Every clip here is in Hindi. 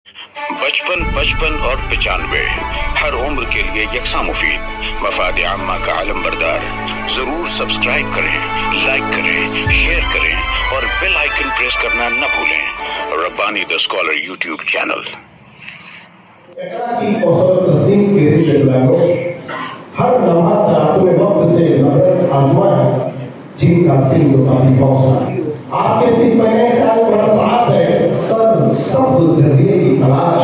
बचपन 55 और 95 हर उम्र के लिए यकसा मुफीद, मफाद आम्मा का आलम बरदार। जरूर सब्सक्राइब करें, लाइक करें, शेयर करें और बेल आइकन प्रेस करना न भूलें। Rabbani the scholar YouTube channel. हर लम्हा तरातुए वक्त से नजर आजमा है, जिनका सिंह काफी हौसला। आपके सिंह पहने ख्याल बड़ा साफ है, सर सब्ज जजीरे की तलाश,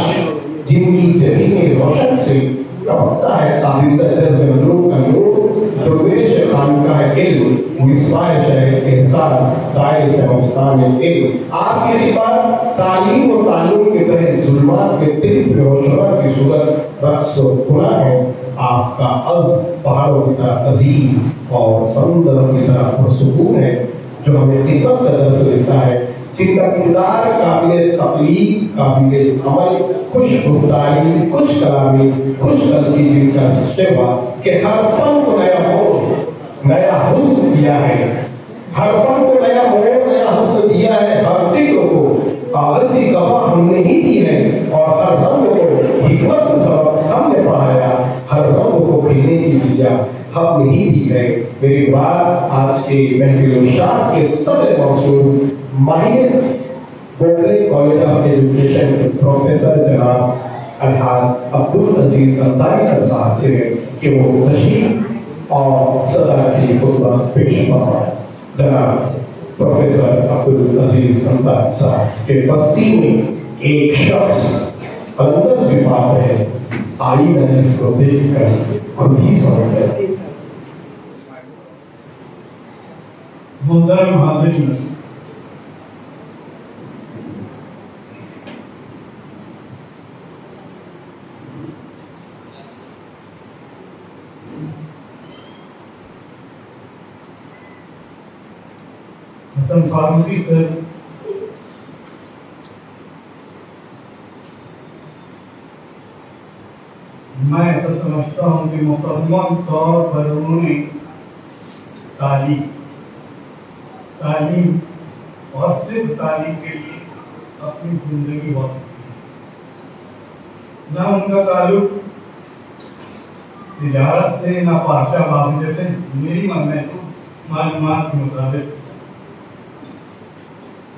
जिनकी जमीनें रोशन से टपकता है ताबीर जज्ब मजलूम का नूर। दुर्वेश खानका है इल्म, विस्वाय शहर एहसान, दाए जमस्तान इल्म। आपकी खिदमत तालीम और ताल्लुम के तहत जुल्मात के तेज रोशना की सूरत रक्स और खुला है। आपका अज़ पहाड़ों की तरह अजीम और समुद्र की तरह पुरसुकून है, जो हमें खिदमत का दर्स देता है। जिनका किरदार काबिल तकलीफ, काबिल अमल, खुश गुफ्तारी, खुश कलामी, खुश कल्की, जिनका सेवा के हर फन को नया मोड़, नया हुस्न दिया है। हर फन को नया मोड़, नया हुस्न दिया है। हर दिक्र को कागज की कफा हमने ही दी है, और हर रंग को हिकमत का सबक हमने पढ़ाया। हर रंग को खिलने की सजा हमने ही दी है। मेरी बात आज के महफिल-ओ-शाद के सदर मौसूल माहिर बोगले कॉलेज ऑफ एजुकेशन के प्रोफेसर जनाब अलहाज अब्दुल अजीज अंसारी साहब से कि वो तशरीफ और सदारती खुतबा पेश फरमाएं। जनाब प्रोफेसर अब्दुल अजीज अंसारी साहब के बस्ती में एक शख्स अंदर से बात है, आईना जिसको देखकर खुद ही समझ जाती है। मोहतरम हाज़िरीन, हसन फारूकी सर मैं ऐसा समझता हूँ कि मुकम्मल तौर पर उन्होंने तालीम और सिर्फ तालीम के लिए अपनी जिंदगी वक्त दी। ना उनका ताल्लुक तिजारत से, ना पाशा बाबू जैसे मेरी मन में तो मालूमात के मुताबिक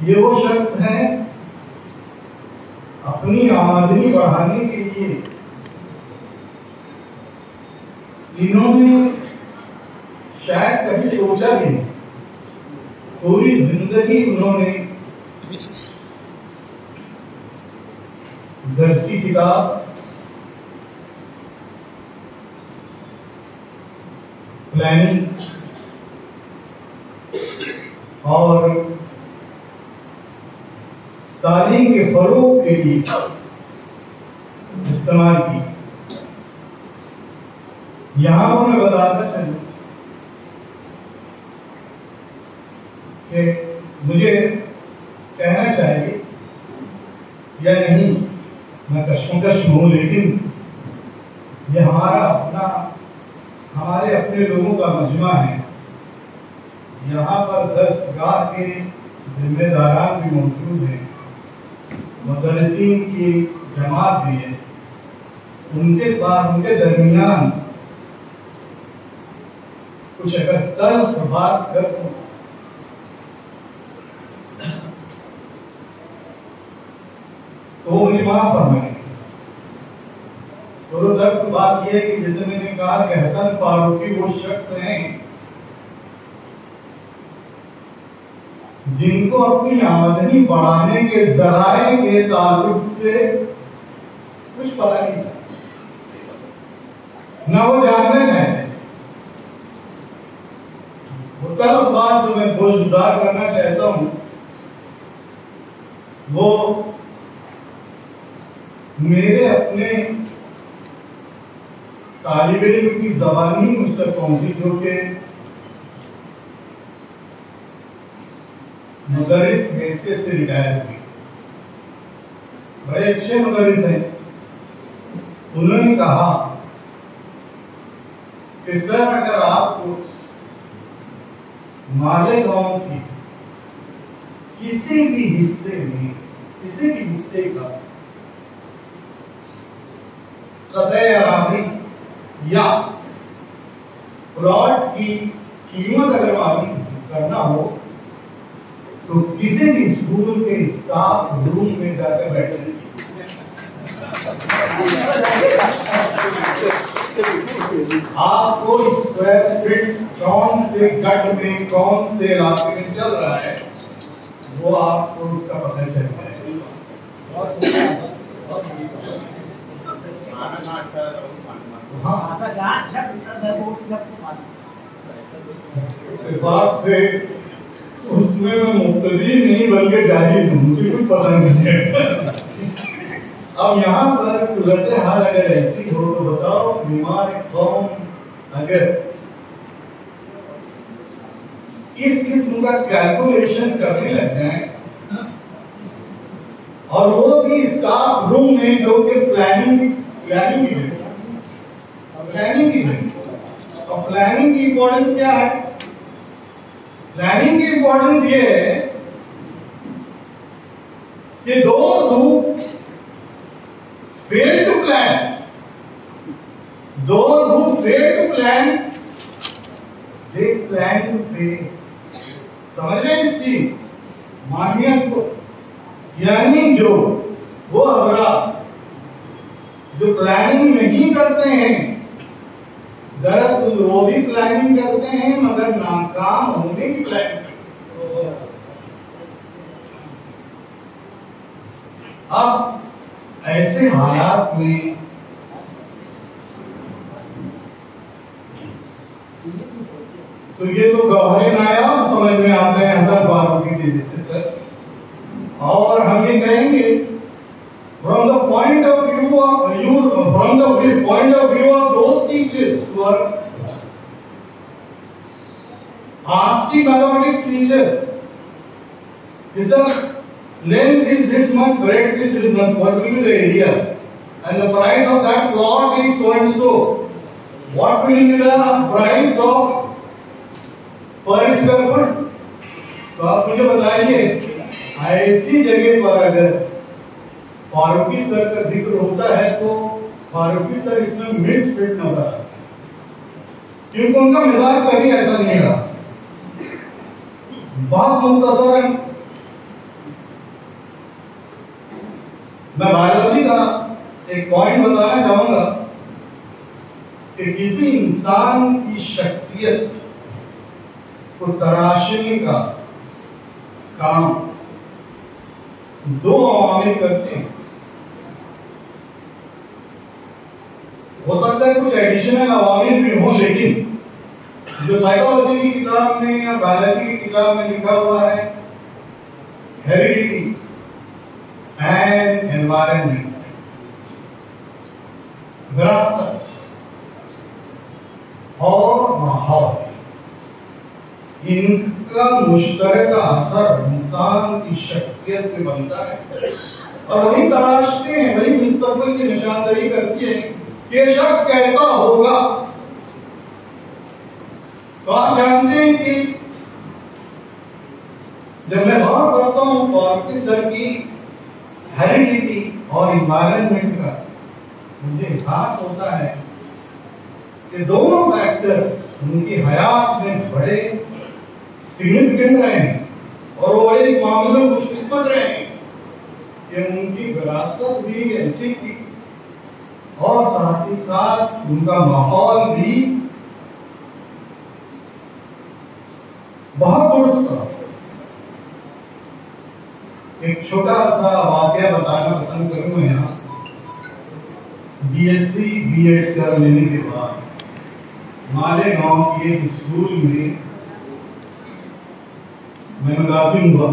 ये वो शख्स हैं अपनी आमदनी बढ़ाने के लिए इन्होंने शायद कभी सोचा भी नहीं। पूरी जिंदगी उन्होंने दरसी किताब, प्लानिंग और तालीम के फरोग के लिए इस्तेमाल की। यहां पर मैं बताता चलूं कि मुझे कहना चाहिए या नहीं, मैं कश्मकश में हूं, लेकिन ये हमारे अपने लोगों का मजमा है। यहाँ पर दरसगाह के जिम्मेदारान भी मौजूद हैं, मुदर्रिसीन की जमात भी है। उनके दरमियान कुछ अगर तल्ख बात करूं तो मुझे माफ फरमाएं। तो तल्ख बात यह है कि जैसे मैंने कहा कि हसन फारूकी वो शख्स हैं जिनको अपनी आमदनी बढ़ाने के जराए के ताल्लुक से कुछ पता नहीं था, ना वो जानना चाहते। वो तल्ख बात जो मैं बोझदार करना चाहता हूं वो मेरे अपने तालिब इल्म की ज़बानी मुझ तक पहुंची, जो कि मुदर्रिस हैसियत से रिटायर हुई। बड़े अच्छे मुदर्रिस हैं। उन्होंने कहा कि सर, अगर आपको मालेगांव की किसी भी हिस्से का अराजी या प्लॉट की कीमत अगर मालूम करना हो तो किसी भी स्कूल के स्टाफ रूम में जाकर बैठे आपको स्क्वायर फीट कौन से गट में कौन से इलाके में चल रहा है वो आपको उसका पता चल जाएगा। बात से उसमें मैं मुब्तदी नहीं बल्कि जाहिल हूँ, मुझे कुछ पता नहीं है। अब यहाँ पर सूरत हाल अगर ऐसी हो तो बताओ, बीमार कौम अगर इस किस्म का कैलकुलेशन करने लग जाए और वो भी स्टाफ रूम में जो कि प्लानिंग की इंपॉर्टेंस क्या है? प्लानिंग की इंपॉर्टेंस ये है कि those who fail to plan, they plan to fail। समझ रहे हैं इसकी माहियत को? यानी जो वो हजरात जो प्लानिंग नहीं करते हैं, दरअसल वो भी प्लानिंग करते हैं मगर नाकाम होने की प्लानिंग करते हैं। अब ऐसे हालात में तो ये तो गवाही नायाब समझ में आते हैं हसन फारूकी के जिससे सर, और हम ये कहेंगे from the point of view of those teachers who are ASCII mathematics teachers, this length is this much, breadth is this much, what will be the area and the price of that plot is so and so, what will be the price of per square foot? तो आप मुझे बताइए, ऐसी जगह पर अगर फारूकी सर का जिक्र होता है तो फारूकी सर इसमें मिसफिट नजर आता है, क्योंकि उनका मिजाज कभी ऐसा नहीं रहा। बहुत मुख्तसर मैं बायोलॉजी का एक पॉइंट बताना चाहूंगा कि किसी इंसान की शख्सियत को तराशने का काम दो अवामिल करते हैं। हो सकता है कुछ एडिशनल अवामिल भी हो, लेकिन जो साइकोलॉजी की किताब में या बायोलॉजी की किताब में लिखा हुआ है, हेरिडिटी एंड एनवायरनमेंट, विरासत और माहौल, इनका मुश्तरका असर इंसान की शख्सियत पे बनता है और वही तराशते हैं, वही मुस्तकबिल की निशानदही करती है कि ये शख्स कैसा होगा। तो आप जानते हैं कि जब मैं गौर करता हूं फारूकी सर की हेरिडिटी और इन्वायरमेंट का, मुझे एहसास होता है कि दोनों फैक्टर उनकी हयात में बड़े सिग्निफिकेंट रहे हैं और वो बड़े इस मामले में खुशकिस्मत रहे हैं कि उनकी विरासत भी ऐसी थी और साथ ही साथ उनका माहौल भी बहुत दुरुस्त था। एक छोटा सा वाकया बताना पसंद करूंगा। यहाँ बीएससी बीएड कर लेने के बाद मालेगांव के एक स्कूल में मैं मुलाजिम हुआ।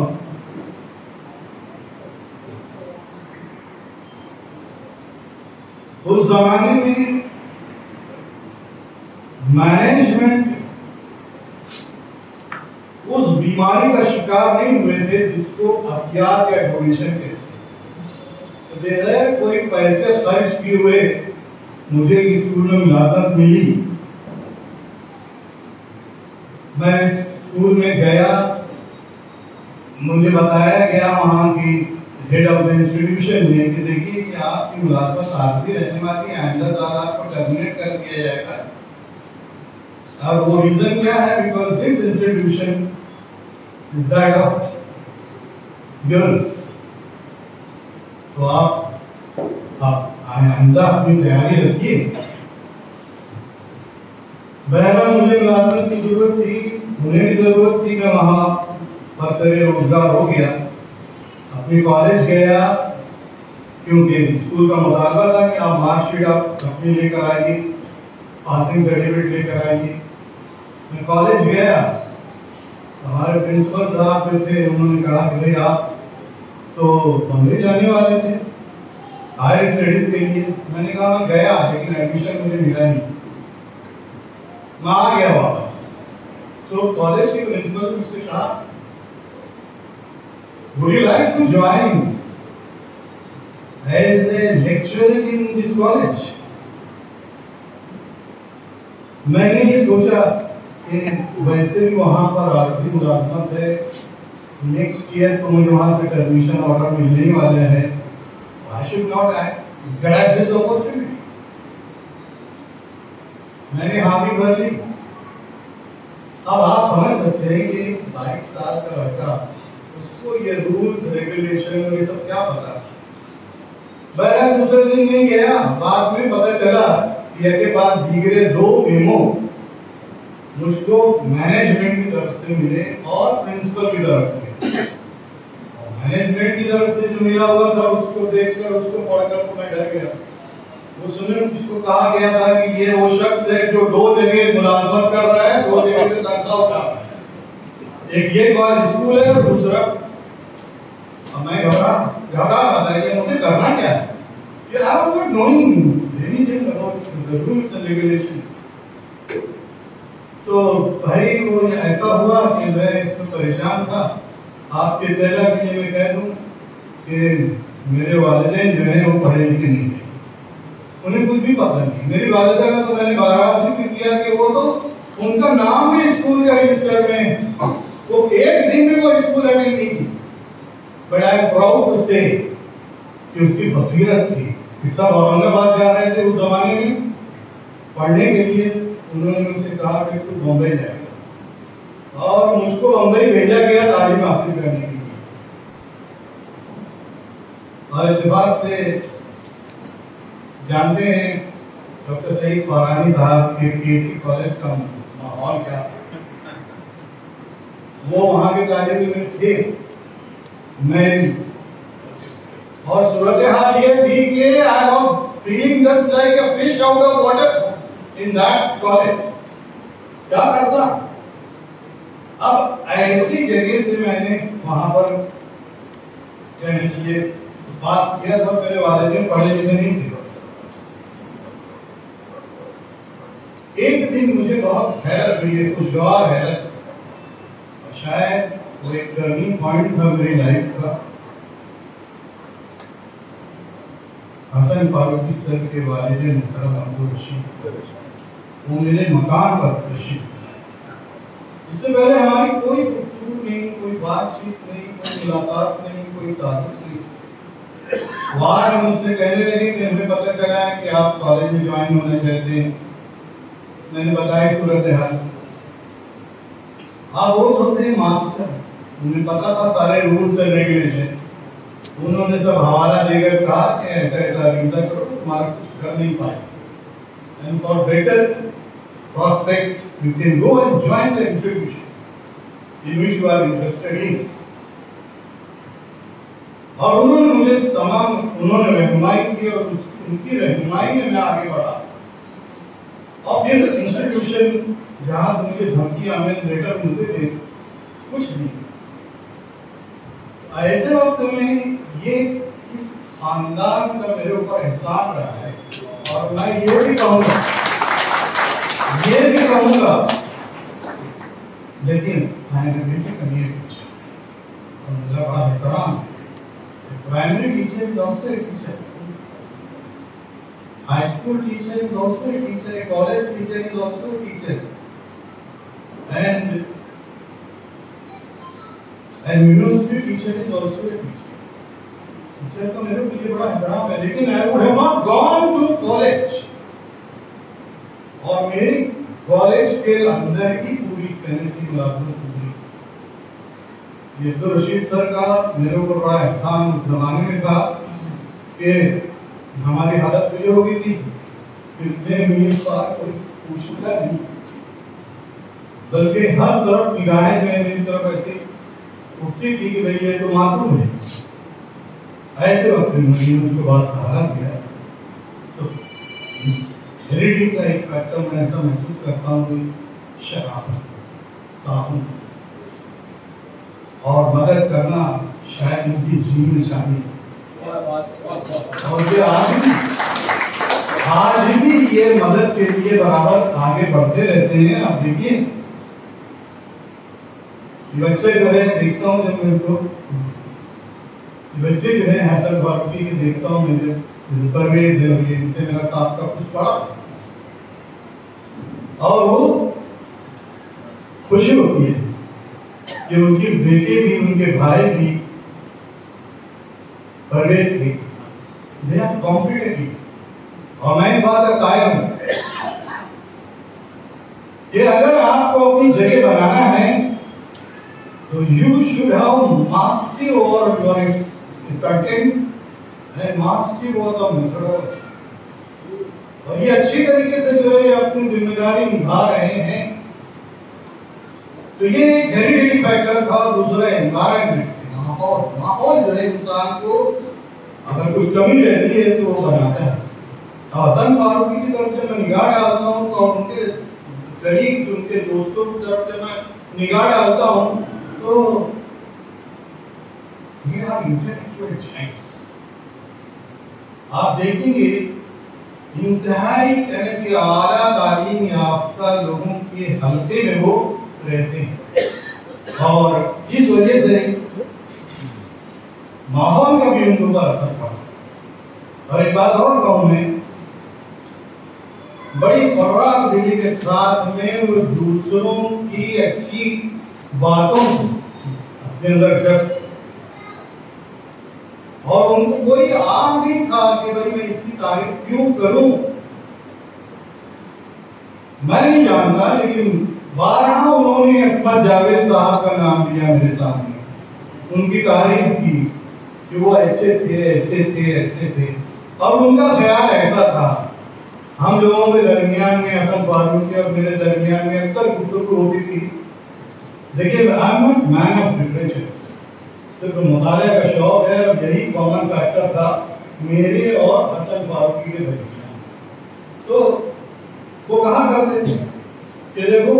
उस जमाने में मैनेजमेंट उस बीमारी का शिकार नहीं हुए थे जिसको अतियात या डोनेशन कहते हैं। तो बगैर कोई पैसे खर्च किए हुए मुझे स्कूल में मुलाकात मिली। मैं स्कूल में गया, मुझे बताया गया वहां की हेड ऑफ द इंस्टीट्यूशन ने कि देखिए कि आपकी मुलाजमत आरजी रहने वाली है, आइंदा साल आपको टर्मिनेट कर दिया जाएगा। अब वो रीजन क्या है? Because this institution is that of girls. तो आप आइंदा अपनी तैयारी रखिए। बहरहाल मुझे मुलाजमत की जरूरत थी, उन्हें भी जरूरत थी, मैं वहाँ पर सरे रोजगार हो गया, अपनी कॉलेज गया, क्योंकि स्कूल का मुतालबा था कि आप मार्कशीट आप अपनी लेकर आइए, पासिंग सर्टिफिकेट लेकर आइए। मैं कॉलेज गया, हमारे प्रिंसिपल साहब जो थे उन्होंने कहा कि भाई आप तो बम्बई जाने वाले थे हायर स्टडीज के लिए। मैंने कहा मैं गया, लेकिन एडमिशन मुझे मिला नहीं, मैं आ गया वापस। तो कॉलेज के प्रिंसिपल ने मुझसे कहा, would you like to join as a lecturer in this college? मैंने ये सोचा कि वैसे भी वहाँ पर आरजी मुलाजमत है, नेक्स्ट ईयर तो मुझे वहाँ से एडमिशन ऑर्डर मिलने वाले हैं, I should not grab this opportunity। मैंने हाँ भी भर ली। अब आप समझ सकते हैं कि 22 साल का लड़का, उसको ये रूल्स रेगुलेशन और ये सब क्या पता। बहरहाल दूसरे दिन नहीं गया, बाद में पता चला कि के पास दीगरे 2 मेमो मुझको मैनेजमेंट की तरफ से मिले और प्रिंसिपल की तरफ से। मैनेजमेंट की तरफ से जो मिला हुआ था उसको देखकर, उसको पढ़कर तो मैं डर गया। उसमें मुझको कहा गया था कि ये वो शख्स है जो 2 जगह मुलाजमत कर रहा है, 2 जगह से तनख्वाह उठा रहा है। एक ये कॉलेज स्कूल है और दूसरा, मैं घबरा रहा था कि मुझे करना क्या है। I was not knowing anything about the rules and regulations। तो भाई वो ऐसा हुआ कि मैं इसमें परेशान था। आपके इत्तेला के लिए मैं कह दूं कि मेरे वालिदैन जो हैं वो पढ़े लिखे नहीं थे, उन्हें कुछ भी पता नहीं। मेरी वालिदा का तो मैंने बारह जिक्र किया कि वो तो उनका नाम भी स्कूल का रजिस्टर में, वो एक दिन भी वो स्कूल अटेंड नहीं की। But I am proud to say कि उसकी बसीरत थी। सब औरंगाबाद जा रहे थे उस जमाने में पढ़ने के लिए, उन्होंने मुझसे कहा कि तू बम्बई जाएगा, और मुझको बम्बई भेजा गया तालीम हासिल करने के लिए। और इत्तेफाक से जानते हैं डॉक्टर सईद फरहानी साहब के केसी कॉलेज का माहौल क्या था। वो वहां के तालिब इल्म थे, मैं, और सूरत हाल ये थी कि I was feeling just like a fish out of water in that college. क्या करता? अब ऐसी जगह से मैंने वहां पर कहने चाहिए पास किया था। मेरे वालिदैन पढ़े लिखे नहीं थे। एक दिन मुझे बहुत हैरत हुई, खुशगवार हैरत, और शायद वो एक टर्निंग पॉइंट था मेरी लाइफ का। हसन फारूकी सर के वालिदैन मुहतरम अब्दुल रशीद सर, वो मेरे मकान पर तशरीफ। इससे पहले हमारी कोई गुफ्तगू नहीं, कोई बातचीत नहीं, कोई मुलाकात नहीं, कोई ताल्लुक नहीं। वहाँ मुझसे कहने लगे कि हमें पता चला है कि आप कॉलेज में ज्वाइन होना चाहते हैं। मैंने बताया सूरत हाल। आप वो होते हैं मास्टर, उन्हें पता था सारे रूल्स एंड रेगुलेशन। उन्होंने सब हवाला देकर कहा कि ऐसा ऐसा रीज़ा करो, तुम्हारा कुछ कर नहीं पाए। And for better prospects you can go and join the institution in which you are interested in। और उन्होंने मुझे उन्होंने रहनुमाई की, और उनकी रहनुमाई में मैं आगे बढ़ा। और फिर इंस्टीट्यूशन जहाँ से मुझे धमकियां में लेटर मिलते थे, कुछ नहीं। ऐसे वक्त में ये इस खानदान का मेरे ऊपर एहसान रहा है। और मैं ये भी कहूँगा, लेकिन primary teacher is also a teacher, high school teacher is also a teacher, a college teacher is also a teacher, and university teacher is also a teacher. Teacher तो मेरे लिए बड़ा हैरान है, लेकिन I would have not gone to college, और मेरी कॉलेज के अंदर ही पूरी कहने की मुलाजमत पूरी। ये तो रशीद सर का मेरे ऊपर बड़ा एहसान उस जमाने में था कि हमारी हालत तो ये हो गई थी कि इतने मील पार कोई पूछता नहीं, बल्कि हर तरफ निगाहें जो है मेरी तरफ ऐसी उठती थी कि भाई ये तो मासूम है। ऐसे वक्त में मुझको बात सहारा दिया। तो इस हेरिडिटी का एक फैक्टर मैं ऐसा महसूस करता हूँ कि शराफत, ताउन और मदद करना शायद उनकी जीवन चाहिए। और ये आज भी ये मदद के लिए बराबर आगे बढ़ते रहते हैं। आप देखिए बच्चे जो है देखता हूँ, जब मेरे को बच्चे जो है हैदर भारती के देखता हूँ, मेरे परवेज है, इनसे मेरा साथ का कुछ पड़ा, और वो खुशी होती है कि उनकी बेटे भी, उनके भाई भी परवेज थे, दे आर कॉम्पिटिटिव। और मैं बात का कायम कि अगर आपको अपनी जगह बनाना है तो you should have mastery over your content and mastery over the methodology. और ये अच्छी तरीके से जो है अपनी जिम्मेदारी निभा रहे हैं। तो ये एक हेरिडिटी फैक्टर था। दूसरा एनवायरनमेंट, माहौल जो है इंसान को अगर कुछ कमी रहती है तो वो बनाता है। हसन फारूकी की तरफ जब मैं निगाह डालता हूँ तो उनके कलीग्स, उनके दोस्तों की तरफ जब मैं निगाह डालता हूँ तो ये आर इंटेलेक्चुअल जायंट्स। आप देखेंगे इंतहाई कहने की आला तालीम याफ्ता लोगों के हल्के में वो रहते हैं, और इस वजह से माहौल का भी उनके ऊपर असर पड़ा। और एक बात और कहूं मैं, बड़ी फर्राग दिली के साथ में वो दूसरों की अच्छी बातों अपने अंदर जज्ब, और उनको कोई आम नहीं था कि भाई मैं इसकी तारीफ क्यों करूं। मैं नहीं जानता, लेकिन 12 उन्होंने असमत जावेद साहब का नाम लिया मेरे सामने, उनकी तारीफ की कि वो ऐसे थे, ऐसे थे, ऐसे थे। और उनका ख्याल ऐसा था, हम लोगों के दरमियान में, हसन फारूकी और मेरे दरमियान में अक्सर गुफ्तगू होती थी। देखिए, I am not man of literature, सिर्फ मुताले का शौक है, और यही कॉमन फैक्टर था मेरे और हसन फारूकी के दरमियान। तो वो कहा करते थे कि देखो,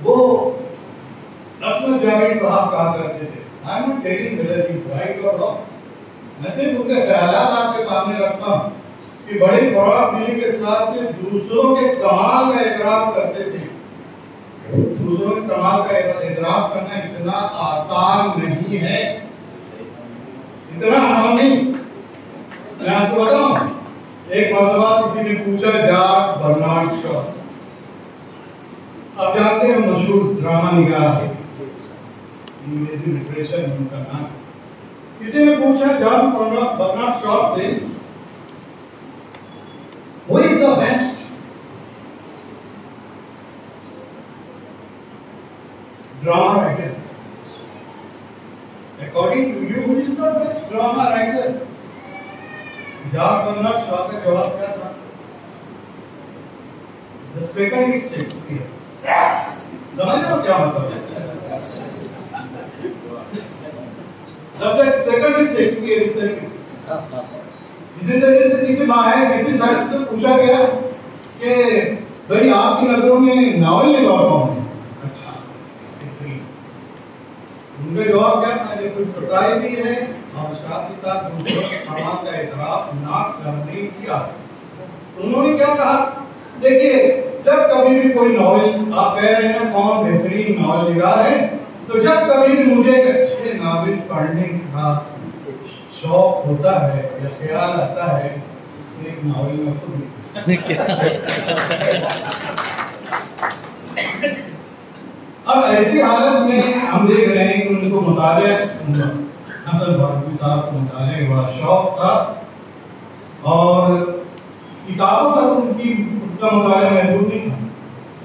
वो असमत जावेद साहब कहा करते थे, I am not telling weather he is right और रॉन्ग, मैं सिर्फ उनके ख्यालात आपके सामने रखता हूं कि बड़ी फराग दिली के साथ में दूसरों के कमाल का इकरार करते थे। दूसरों के कमाल का इकरार करना इतना आसान नहीं है, इतना आसान नहीं। मैं आपको बताऊं, एक मर्तबा किसी ने पूछा जॉर्ज बर्नार्ड शॉ, आप जानते हैं मशहूर ड्रामा निगार, अंग्रेजी लिटरेचर में उनका नाम। किसी ने पूछा जॉर्ज बर्नार्ड शॉ से, who is the best drama writer? According to you, who is the best drama writer? George Bernard Shaw का जवाब क्या था? The second is Shakespeare. समझ रहे हो क्या मतलब है? The second is Shakespeare, इस तरीके से। इसी तरीके से किसी माहिर, किसी शास्त्र से पूछा गया कि भाई आपकी नजरों में नावल लिखा कौन है? अच्छा, उनका जवाब क्या था? जैसे सरकारी भी है और साथ ही साथ दूसरों के फरमान का इतराफ ना करने की आदत। उन्होंने क्या कहा? देखिए, जब कभी भी कोई नॉवल, आप कह रहे हैं कौन बेहतरीन नॉवल निगार है, तो जब कभी भी मुझे एक अच्छे नॉवल पढ़ने का शौक होता है या ख्याल आता है, एक नॉवल में खुद अब ऐसी हालत में हम देख रहे हैं कि उनको मुताले हसन फारूकी साहब को मुताले का बड़ा शौक था और किताबों तक उनका मुताला महदूद नहीं था,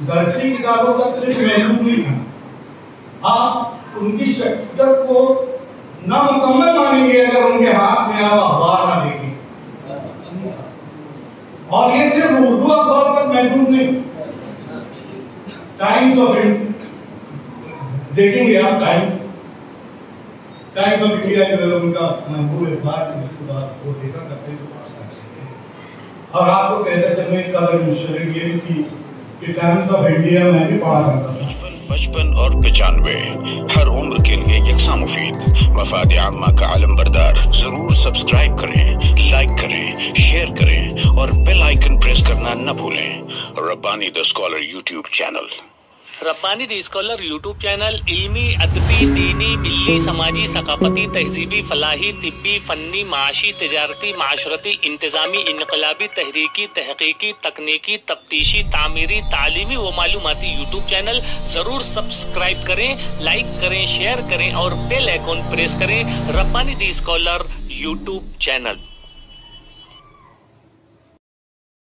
दरसी किताबों तक सिर्फ महदूद नहीं था। आप उनकी शख्सियत को नामुकम्मल मानेंगे अगर उनके हाथ में आप अखबार ना देखें, और ये सिर्फ उर्दू अखबार तक महदूद नहीं। टाइम्स ऑफ देखेंगे आप, टाइम्स ऑफ इंडिया जो है उनका महबूब अखबार से बिल्कुल बात वो देखा करते थे। और आपको कहता चलने एक कदर मुशर्रफ ये भी थी कि टाइम्स ऑफ इंडिया में भी पढ़ा करता था। 55 और 95 हर उम्र के लिए यकसा मुफीद। मफाद आम्मा का आलम बरदार। जरूर सब्सक्राइब करें, लाइक करें, शेयर करें और बेल आइकन प्रेस करना न भूलें। Rabbani the scholar YouTube channel. Rabbani the scholar YouTube channel इल्मी, अदबी, दीनी, मिल्ली, समाजी, सकाफती, तहजीबी, फलाही, तिब्बी, फन्नी, माशी, तिजारती, माशरती, इंतजामी, इनकलाबी, तहरीकी, तहकीकी, तकनीकी, तफ्तीशी, तामीरी, तालीमी व मालूमाती यूट्यूब चैनल जरूर सब्सक्राइब करें, लाइक करें, शेयर करें और बेल आइकन प्रेस करें। Rabbani the scholar YouTube channel.